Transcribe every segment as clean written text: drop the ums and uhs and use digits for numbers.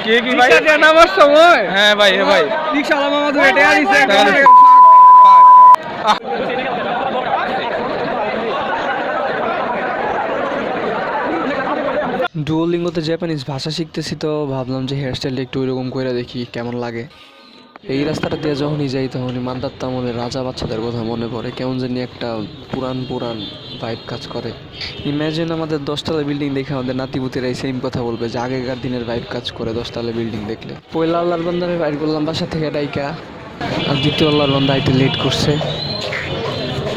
কে কি ভাই নামার সময় হ্যাঁ ভাই রিকশাওয়ালা মামা তো এটা আনিছে ডুওলিঙ্গোতে জাপানিজ ভাষা শিখতেছি তো ভাবলাম যে হেয়ারস্টাইলটা একটু ওইরকম করে দেখি কেমন লাগে। এই রাস্তাটা দিয়ে যখনই যাই তখনই মান্দাত্তা মনে রাজা বাচ্চাদের কথা মনে পড়ে, কেমন জানি একটা পুরান ভাইব কাজ করে। ইম্যাজিন আমাদের 10তলা বিল্ডিং দেখে আমাদের নাতিপুতিরা এই সেম কথা বলবে যে আগেকার দিনের ভাইব কাজ করে 10তলা বিল্ডিং দেখলে। পয়লা আল্লাহর বান্দারে বাইর করলাম বাসা থেকে ডাইকা, আর দ্বিতীয় আল্লাহর বান্দা আইতে লেট করছে।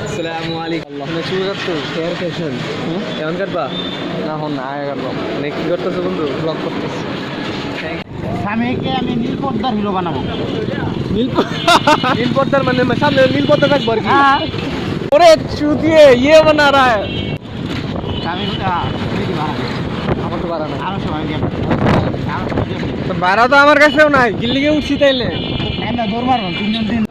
আসসালামু আলাইকুম। শুরু করতে হেয়ার ফ্যাশন কেমন কাটবা? না হন না আগে কাটবা। কি করতেছো বন্ধু? ব্লগ করতেছি। স্বামীকে আমি নীল পর্দার হিরো বানাবো। নীল পর্দার মানে সামনে নীল পর্দা থাকবো আর কি। ওরে চুদিয়ে ইয়ে বানা রা হ্যায়। স্বামী আমার তো বাড়া নাই। আরো সময় দিয়ে তো বাড়া তো আমার কাছেও নাই, গিল্লিকে উঠছি তাইলে না দৌড় মারবো 3 দিন।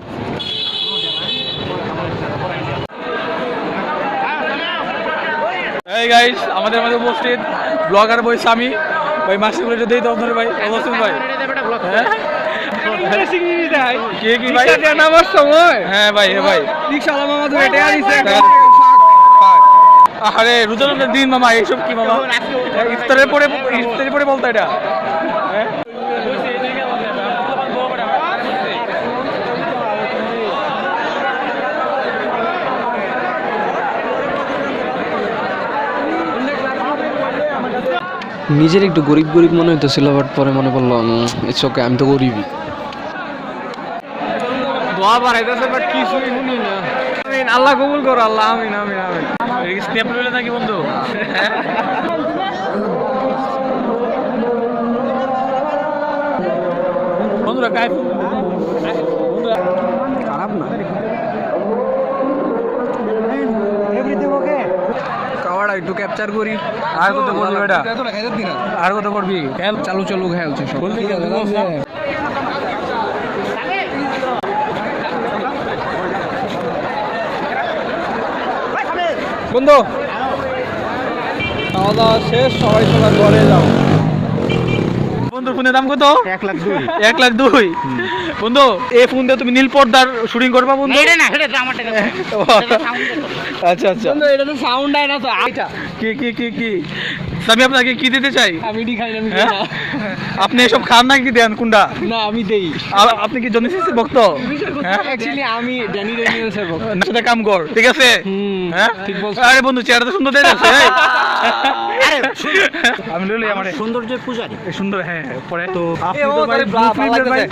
এই গাইস আমাদের মাঝে উপস্থিত ব্লগার বই স্বামী ভাই, মাসিগুলো একটু দেই তো আপনার ভাই অবশ্যই ভাই। কে কি ভাই নামার সময় হ্যাঁ ভাই রিকশাওয়ালা মামা তো এটা আনিছে আরে রোজার দিন মামা এইসব কি মামা ইফতারের পরে বলতো এটা। নিজের একটু গরিব মনে হইতেছিল, বাট পরে মনে পড়লো ইটস ওকে, আমি তো গরিবই। দোয়া বাড়াইতেছে বাট কিছুই শুনি না। আমিন, আল্লাহ কবুল করো, আল্লাহ আমিন আমিন আমিন। স্টেপ লইলে নাকি বন্ধু? বন্ধুরা কাইফ খারাপ না, এভরিথিং ওকে। কাওয়াড়া একটু ক্যাপচার করি। আর কত করবি বেটা? আর কত করবি? চালু খেলছে সব বন্ধু। খাওয়া দাওয়া শেষ, সবাই সবার ঘরে যাও। বন্ধু ফোনের দাম কত? 1,02,000। বন্ধু এই ফোন দিয়ে তুমি নীল পর্দার শুটিং করবা বন্ধু? আচ্ছা বন্ধু এটা তো সাউন্ড আয় না তো। কি আমি আপনাকে কি দিতে চাই? আমি খাই না। আপনি এসব খান না কি দেন কোনটা? না আমি দেই। আপনি কি জনি সিসি ভক্ত? অ্যাকচুয়ালি আমি ড্যানি ড্যানিয়েলসের ভক্ত। সাথে কাম কর, ঠিক আছে? হ্যাঁ ঠিক বলছো। আরে বন্ধু চেহারাটা সুন্দর দেখাচ্ছে। আরে আমি লইলে আমার সৌন্দর্যের পূজারি সুন্দর। হ্যাঁ পরে তো আপনি তো ভাই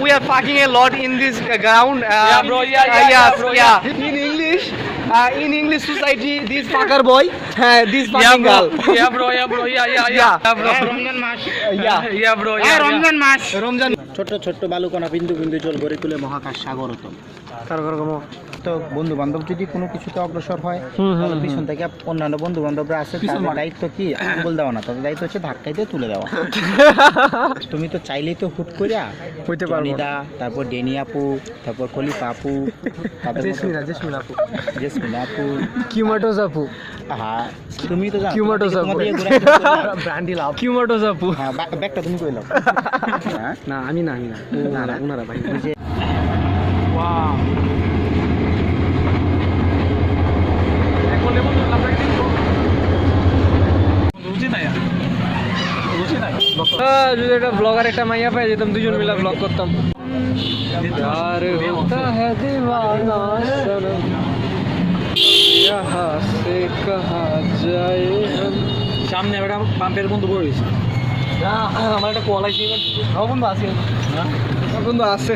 we are fucking a lot in this ground. bro, in English society, this fucker boy, this fucking girl. Yeah bro. Ramzan mass bro. Ramzan মাস ছোট্ট বালুকণা বিন্দু জল গড়ে তুলে মহাকাশ সাগর হতো। তো বন্ধু বান্ধব যদি কোনো কিছুতে অগ্রসর হয় তাহলে পিছন থেকে অন্যান্য বন্ধু বান্ধবরা আছে, তাদের দায়িত্ব কি আঙ্গুল দেওয়া না, তাদের দায়িত্ব হচ্ছে ধাক্কাইতে তুলে দেওয়া। তুমি তো চাইলেই তো হুট করিয়া হইতে পারবো। তারপর ডেনি আপু, তারপর খলিফা আপু, তারপর জেসমিনা আপু, কিউমাটোস আপু। হ্যাঁ তুমি তো জানো কিউমাটোস আপু, ব্র্যান্ডি লাভ কিউমাটোস আপু। হ্যাঁ ব্যাগটা তুমি কইলাও। না আমি না ওনারা ভাই। ওয়াও যদি একটা ব্লগার একটা মাইয়া পাই যেতাম, দুজন মিলে ব্লগ করতাম। प्यार होता है दीवाना सनम यहाँ से कहाँ जाए हम। সামনে একটা পাম্পের বন্ধু পড়েছে। আমার একটা কল আইছে। বন্ধু আছে, বন্ধু আছে।